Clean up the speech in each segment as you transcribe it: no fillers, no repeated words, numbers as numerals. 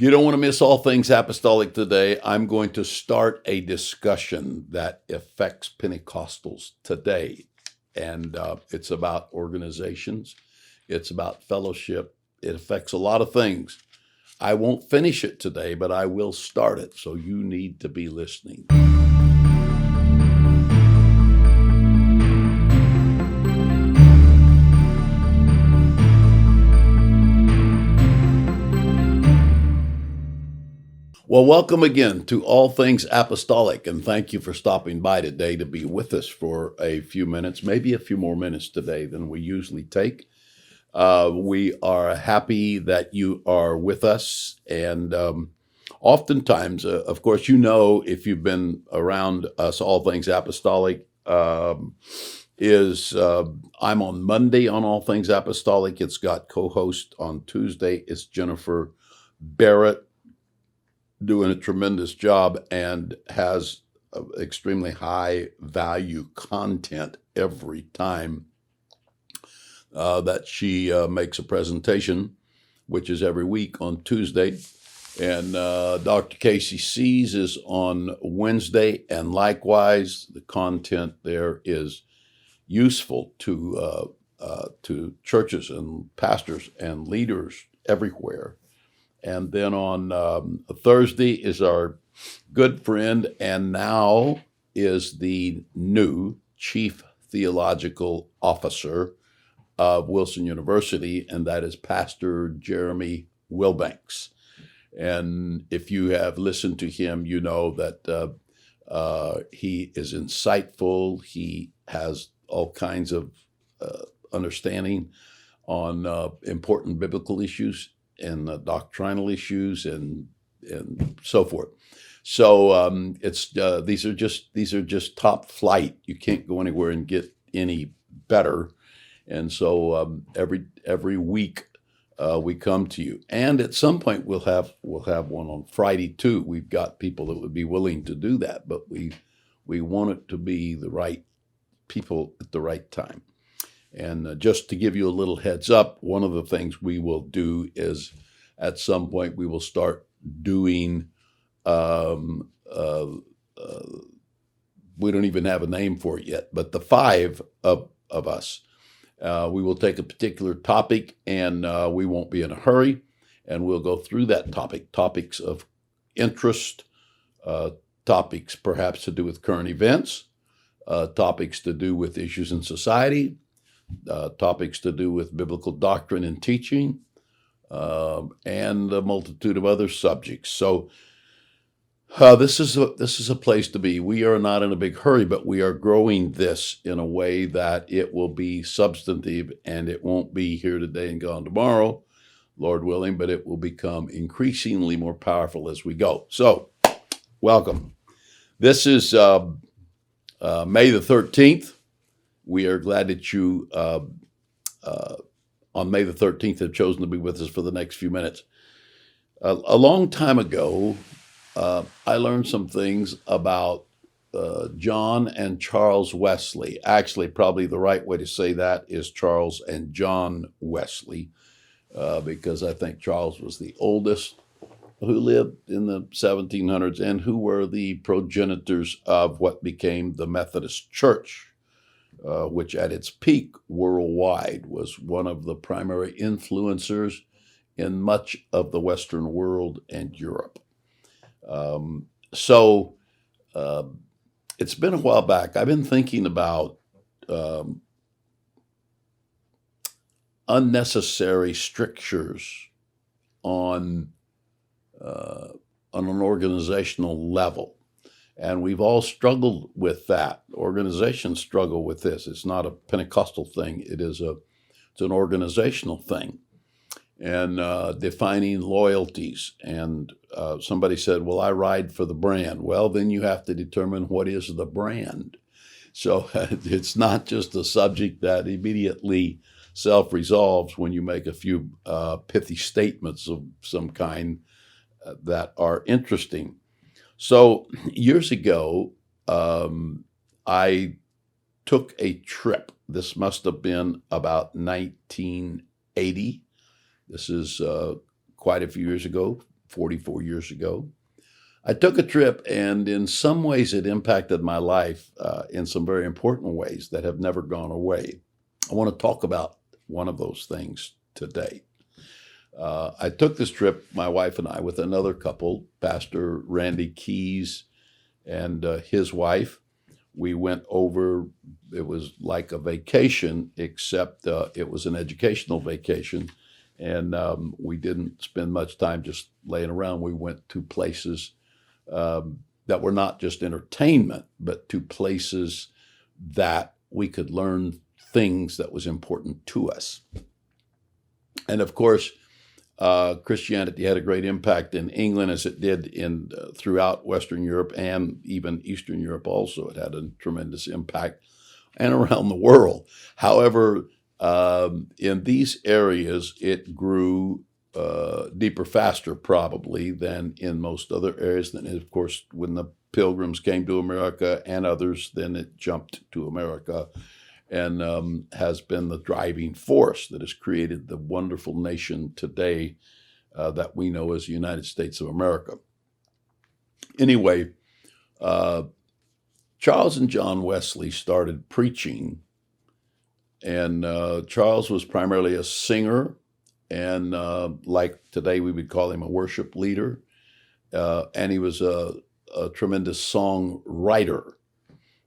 You don't want to miss all things apostolic today. I'm going to start a discussion that affects Pentecostals today. And it's about organizations. It's about fellowship. It affects a lot of things. I won't finish it today, but I will start it. So you need to be listening. Well, welcome again to All Things Apostolic, and thank you for stopping by today to be with us for a few minutes, maybe a few more minutes today than we usually take. We are happy that you are with us, and oftentimes, of course, you know, if you've been around us, All Things Apostolic I'm on Monday on All Things Apostolic. It's got co-host on Tuesday. It's Jennifer Barrett, doing a tremendous job and has extremely high value content every time that she makes a presentation, which is every week on Tuesday. And Dr. Casey Sees is on Wednesday, and likewise, the content there is useful to churches and pastors and leaders everywhere. And then on Thursday is our good friend, and now is the new Chief Theological Officer of Wilson University, and that is Pastor Jeremy Wilbanks. And if you have listened to him, you know that he is insightful. He has all kinds of understanding on important biblical issues and doctrinal issues and so forth. So these are just top flight. You can't go anywhere and get any better. And so every week we come to you, and at some point we'll have one on Friday too. We've got people that would be willing to do that, but we want it to be the right people at the right time. And just to give you a little heads up, one of the things we will do is at some point we will start doing, we don't even have a name for it yet, but the five of us, we will take a particular topic, and we won't be in a hurry, and we'll go through that topics of interest, topics perhaps to do with current events, topics to do with issues in society, topics to do with biblical doctrine and teaching, and a multitude of other subjects. So this is a place to be. We are not in a big hurry, but we are growing this in a way that it will be substantive, and it won't be here today and gone tomorrow, Lord willing, but it will become increasingly more powerful as we go. So, welcome. This is May the 13th. We are glad that you, on May the 13th, have chosen to be with us for the next few minutes. A long time ago, I learned some things about John and Charles Wesley. Actually, probably the right way to say that is Charles and John Wesley, because I think Charles was the oldest who lived in the 1700s and who were the progenitors of what became the Methodist Church, which at its peak worldwide was one of the primary influencers in much of the Western world and Europe. So it's been a while back. I've been thinking about unnecessary strictures on an organizational level. And we've all struggled with that. Organizations struggle with this. It's not a Pentecostal thing. It's an organizational thing. And defining loyalties. And somebody said, well, I ride for the brand. Well, then you have to determine what is the brand. So it's not just a subject that immediately self-resolves when you make a few pithy statements of some kind that are interesting. So years ago, I took a trip. This must have been about 1980. This is quite a few years ago, 44 years ago. I took a trip, and in some ways it impacted my life in some very important ways that have never gone away. I want to talk about one of those things today. I took this trip, my wife and I, with another couple, Pastor Randy Keys and his wife. We went over, it was like a vacation, except it was an educational vacation. And we didn't spend much time just laying around. We went to places that were not just entertainment, but to places that we could learn things that was important to us. And of course, Christianity had a great impact in England, as it did in throughout Western Europe and even Eastern Europe also. It had a tremendous impact, and around the world. However, in these areas, it grew deeper, faster probably than in most other areas. Then, of course, when the Pilgrims came to America and others, then it jumped to America and has been the driving force that has created the wonderful nation today that we know as the United States of America. Anyway, Charles and John Wesley started preaching, and Charles was primarily a singer, and like today we would call him a worship leader, and he was a tremendous song writer.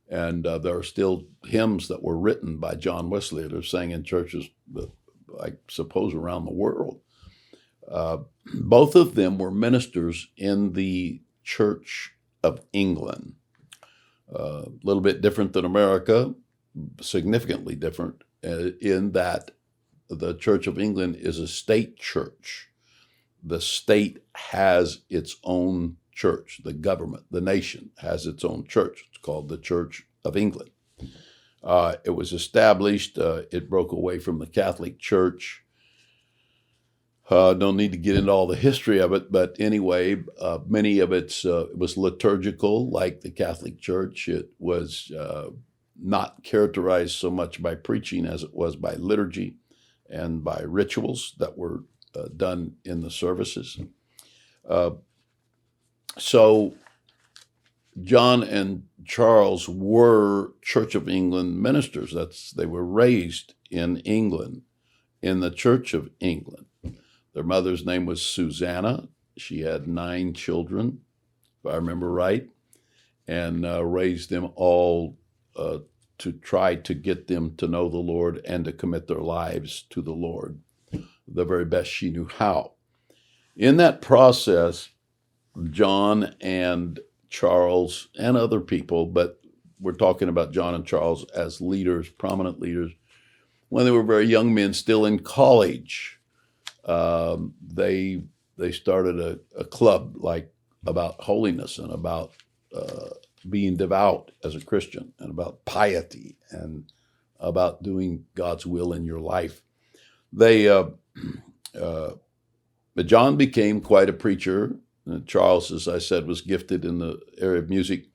And there are still hymns that were written by John Wesley that are sang in churches, I suppose, around the world. Both of them were ministers in the Church of England. A little bit different than America, significantly different in that the Church of England is a state church. The state has its own church. The government, the nation, has its own church. It's called the Church of England. It was established. It broke away from the Catholic Church. Don't need to get into all the history of it, but anyway, many of it was liturgical, like the Catholic Church. It was not characterized so much by preaching as it was by liturgy and by rituals that were done in the services. So John and Charles were Church of England ministers. They were raised in England, in the Church of England. Their mother's name was Susanna. She had 9 children, if I remember right, and raised them all to try to get them to know the Lord and to commit their lives to the Lord the very best she knew how. In that process, John and Charles and other people, but we're talking about John and Charles as leaders, prominent leaders, when they were very young men still in college. They started a club like about holiness and about being devout as a Christian and about piety and about doing God's will in your life. But John became quite a preacher. Charles, as I said, was gifted in the area of music.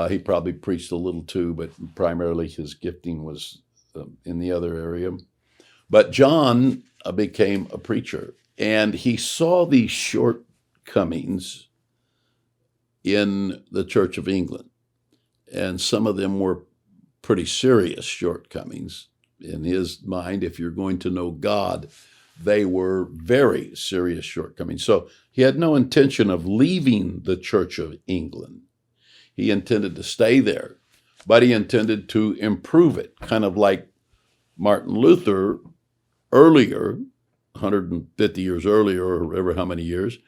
He probably preached a little too, but primarily his gifting was in the other area. But John became a preacher, and he saw these shortcomings in the Church of England. And some of them were pretty serious shortcomings. In his mind, if you're going to know God, they were very serious shortcomings. So he had no intention of leaving the Church of England. He intended to stay there, but he intended to improve it, kind of like Martin Luther earlier, 150 years earlier, or whatever how many years,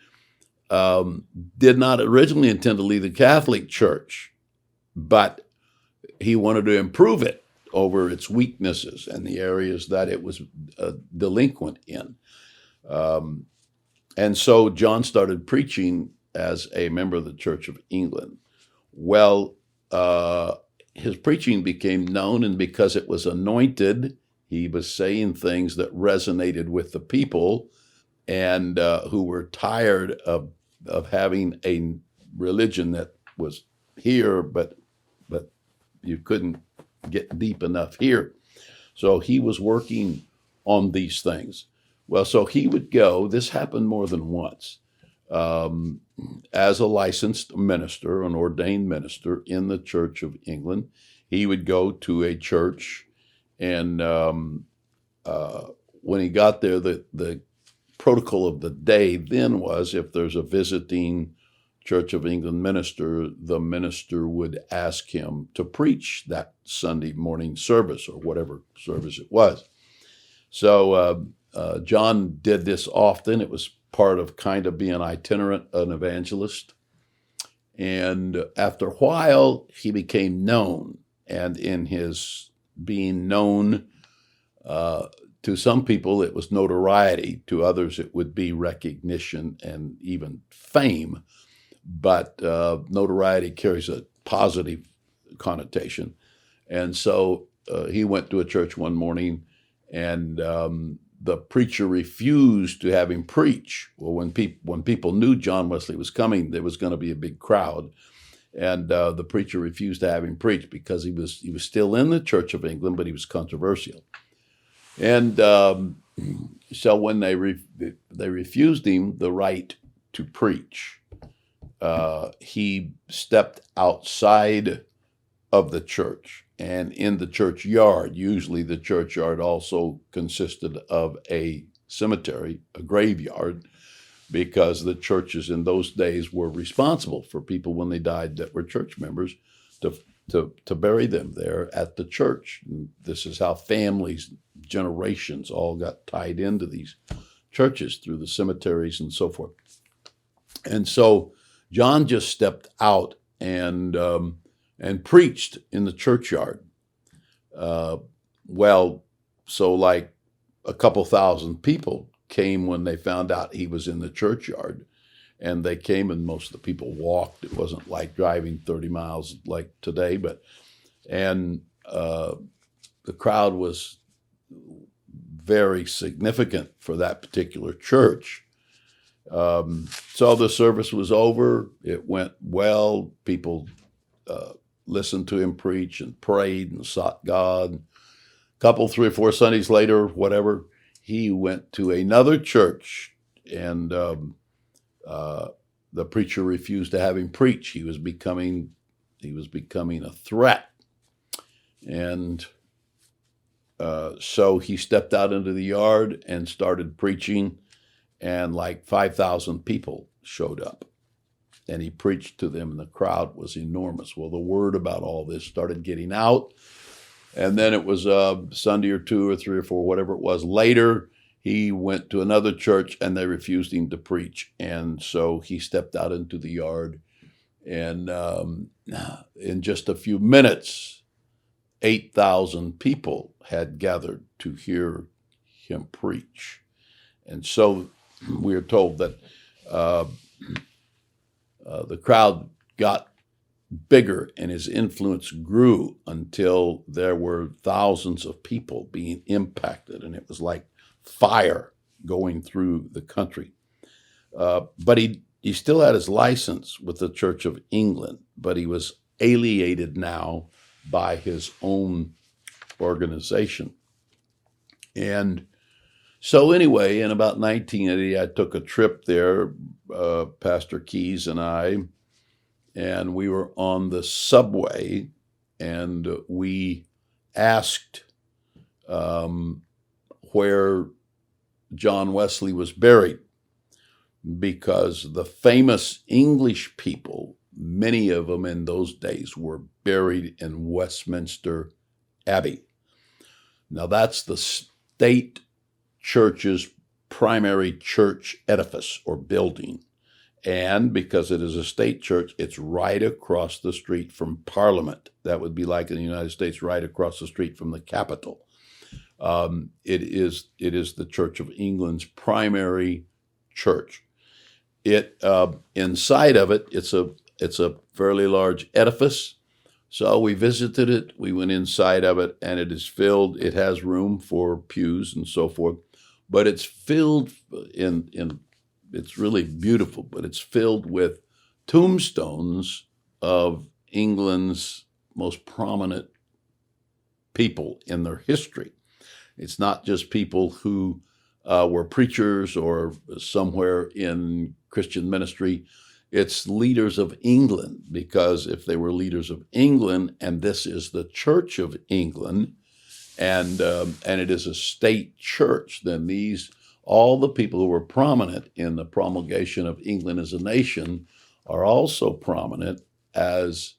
did not originally intend to leave the Catholic Church, but he wanted to improve it over its weaknesses and the areas that it was delinquent in. And so John started preaching as a member of the Church of England. Well, his preaching became known, and because it was anointed, he was saying things that resonated with the people and who were tired of having a religion that was here, but you couldn't get deep enough here. So he was working on these things. Well, so he would go, this happened more than once. um, as a licensed minister, an ordained minister in the Church of England. He would go to a church, and uh, when he got there, the protocol of the day then was, if there's a visiting Church of England minister, the minister would ask him to preach that Sunday morning service or whatever service it was. So John did this often. It was part of kind of being itinerant, an evangelist. And after a while, he became known. And in his being known, to some people, it was notoriety. To others, it would be recognition and even fame. But notoriety carries a positive connotation. And so he went to a church one morning, and the preacher refused to have him preach. Well, when people knew John Wesley was coming, there was going to be a big crowd. And the preacher refused to have him preach because he was still in the Church of England, but he was controversial. And so when they refused him the right to preach, he stepped outside of the church and in the churchyard. Usually the churchyard also consisted of a cemetery, a graveyard, because the churches in those days were responsible for people when they died that were church members to bury them there at the church. And this is how families, generations all got tied into these churches through the cemeteries and so forth. And so John just stepped out and preached in the churchyard. So like a couple thousand people came when they found out he was in the churchyard. And they came, and most of the people walked. It wasn't like driving 30 miles like today, and the crowd was very significant for that particular church. So the service was over. It went well. People listened to him preach and prayed and sought God. A couple, 3 or 4 Sundays later, whatever, he went to another church, and the preacher refused to have him preach. He was becoming a threat, and so he stepped out into the yard and started preaching, and like 5,000 people showed up, and he preached to them, and the crowd was enormous. Well, the word about all this started getting out, and then it was Sunday or 2 or 3 or 4, whatever it was, later. He went to another church, and they refused him to preach. And so he stepped out into the yard, and in just a few minutes, 8,000 people had gathered to hear him preach. And so we are told that the crowd got bigger, and his influence grew until there were thousands of people being impacted, and it was like fire going through the country. But he still had his license with the Church of England, but he was alienated now by his own organization. And so anyway, in about 1980, I took a trip there, Pastor Keys and I, and we were on the subway, and we asked where John Wesley was buried, because the famous English people, many of them in those days, were buried in Westminster Abbey. Now that's the state church's primary church edifice or building. And because it is a state church, it's right across the street from Parliament. That would be like in the United States, right across the street from the Capitol. It is the Church of England's primary church. Inside of it, it's a fairly large edifice. So we visited it. We went inside of it, and it is filled. It has room for pews and so forth, but it's filled it's really beautiful, but it's filled with tombstones of England's most prominent people in their history. It's not just people who were preachers or somewhere in Christian ministry. It's leaders of England, because if they were leaders of England, and this is the Church of England, and it is a state church, then all the people who were prominent in the promulgation of England as a nation are also prominent as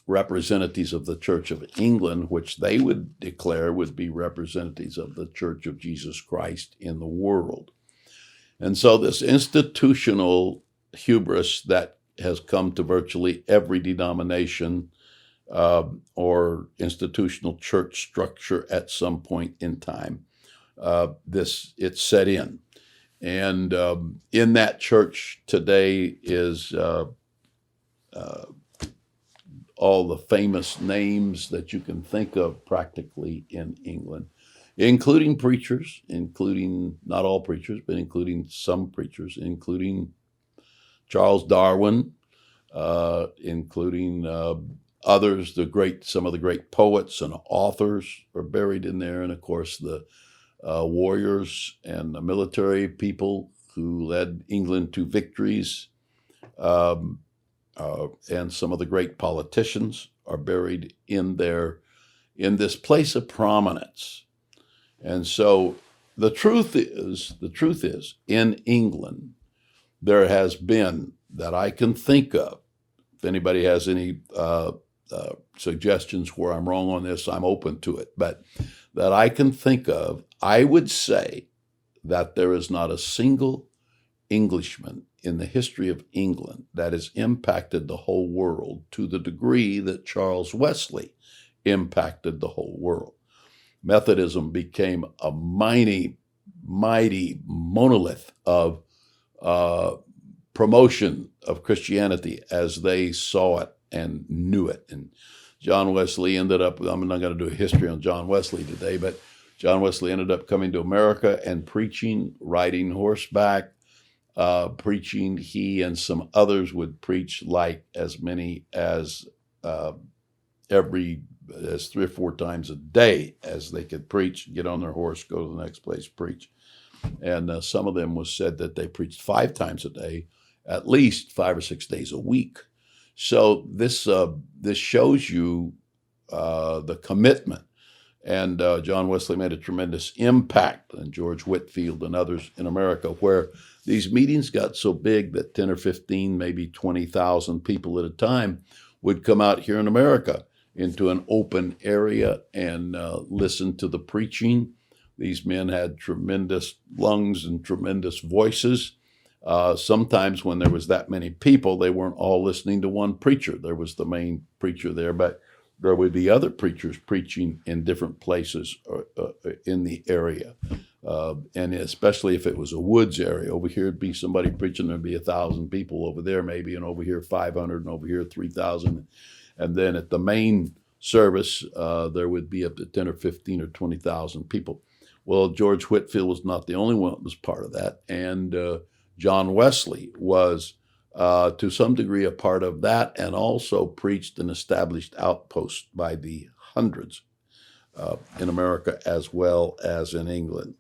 representatives of the Church of England, which they would declare would be representatives of the Church of Jesus Christ in the world. And so this institutional hubris that has come to virtually every denomination or institutional church structure at some point in time, it set in. And in that church today is all the famous names that you can think of practically in England, including preachers, including not all preachers, but including some preachers, including Charles Darwin, including others, some of the great poets and authors are buried in there, and of course the warriors and the military people who led England to victories, and some of the great politicians are buried in this place of prominence. And so the truth is, in England, there has been, that I can think of, if anybody has any suggestions where I'm wrong on this, I'm open to it, but that I can think of, I would say that there is not a single Englishman in the history of England that has impacted the whole world to the degree that Charles Wesley impacted the whole world. Methodism became a mighty, mighty monolith of promotion of Christianity as they saw it and knew it. And John Wesley ended up, I'm not going to do a history on John Wesley today, but John Wesley ended up coming to America and preaching, riding horseback, preaching. He and some others would preach like as many as 3 or 4 times a day as they could preach, get on their horse, go to the next place, preach. And some of them was said that they preached 5 times a day, at least 5 or 6 days a week. So this shows you the commitment. And John Wesley made a tremendous impact, and George Whitefield and others in America, where these meetings got so big that 10 or 15, maybe 20,000 people at a time would come out here in America into an open area and listen to the preaching. These men had tremendous lungs and tremendous voices. Sometimes when there was that many people, they weren't all listening to one preacher. There was the main preacher there, but there would be other preachers preaching in different places in the area. And especially if it was a woods area. Over here it'd be somebody preaching, there'd be 1,000 people over there maybe, and over here 500, and over here 3,000. And then at the main service, there would be up to 10 or 15 or 20,000 people. Well, George Whitefield was not the only one that was part of that. And John Wesley was, to some degree, a part of that, and also preached and established outposts by the hundreds in America as well as in England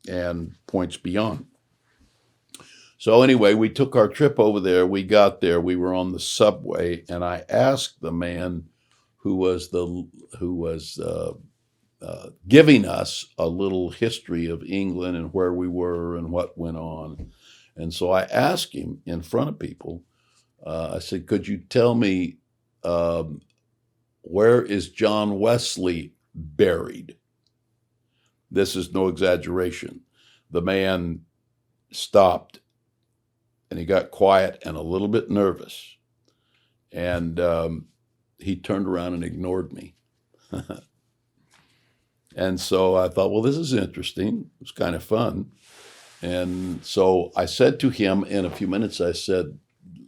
and points beyond. So anyway, we took our trip over there. We got there. We were on the subway, and I asked the man who was giving us a little history of England and where we were and what went on. And so I asked him in front of people, I said, could you tell me where is John Wesley buried? This is no exaggeration. The man stopped, and he got quiet and a little bit nervous. And he turned around and ignored me. And so I thought, well, this is interesting. It's kind of fun. And so I said to him in a few minutes, I said,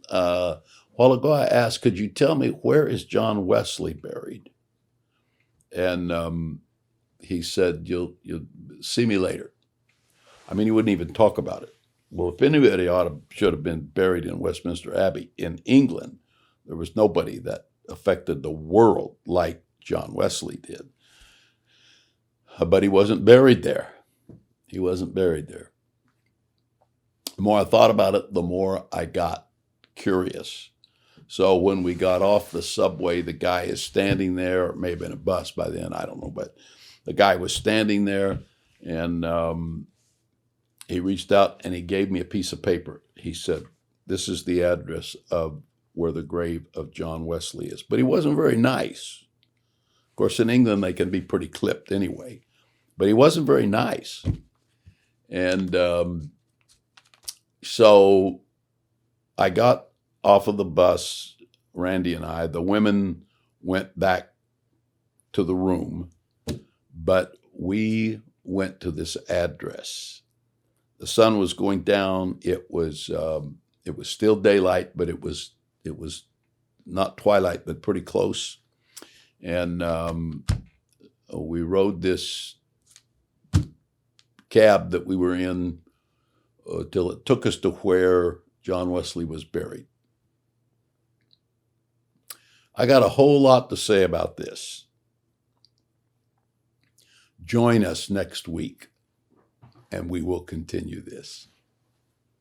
a while ago I asked, could you tell me where is John Wesley buried? And he said, you'll see me later. I mean, he wouldn't even talk about it. Well, if anybody should have been buried in Westminster Abbey in England, there was nobody that affected the world like John Wesley did. But he wasn't buried there. He wasn't buried there. The more I thought about it, the more I got curious. So when we got off the subway, the guy is standing there. It may have been a bus by then, I don't know. But the guy was standing there, and he reached out and he gave me a piece of paper. He said, "This is the address of where the grave of John Wesley is." But he wasn't very nice. Of course, in England, they can be pretty clipped anyway. But he wasn't very nice. And so I got off of the bus, Randy and I. The women went back to the room, but we went to this address. The sun was going down. It was still daylight, but it was not twilight, but pretty close. And we rode this cab that we were in till it took us to where John Wesley was buried. I got a whole lot to say about this. Join us next week, and we will continue this.